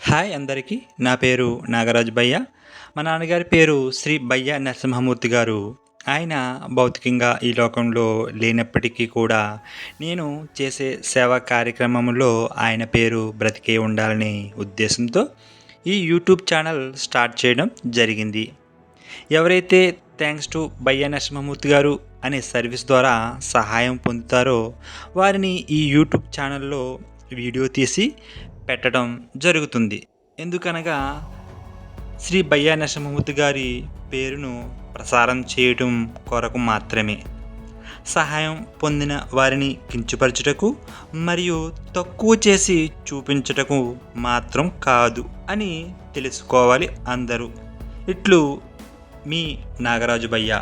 Hi అందరికీ. నా పేరు నాగరాజు బయ్య. మా నాన్నగారి పేరు శ్రీ బయ్య నరసింహమూర్తి గారు. ఆయన భౌతికంగా ఈ లోకంలో లేనప్పటికీ కూడా నేను చేసే సేవా కార్యక్రమంలో ఆయన పేరు బ్రతికే ఉండాలనే ఉద్దేశంతో ఈ యూట్యూబ్ ఛానల్ స్టార్ట్ చేయడం జరిగింది. ఎవరైతే థ్యాంక్స్ టు బయ్య నరసింహమూర్తి గారు అనే సర్వీస్ ద్వారా సహాయం పొందుతారో వారిని ఈ యూట్యూబ్ ఛానల్లో వీడియో తీసి పెట్టడం జరుగుతుంది. ఎందుకనగా శ్రీ బయ్యా నరసింహమూర్తి గారి పేరును ప్రసారం చేయటం కొరకు మాత్రమే. సహాయం పొందిన వారిని కించపరచుటకు మరియు తక్కువ చేసి చూపించుటకు మాత్రం కాదు అని తెలుసుకోవాలి అందరూ. ఇట్లు మీ నాగరాజు బయ్య.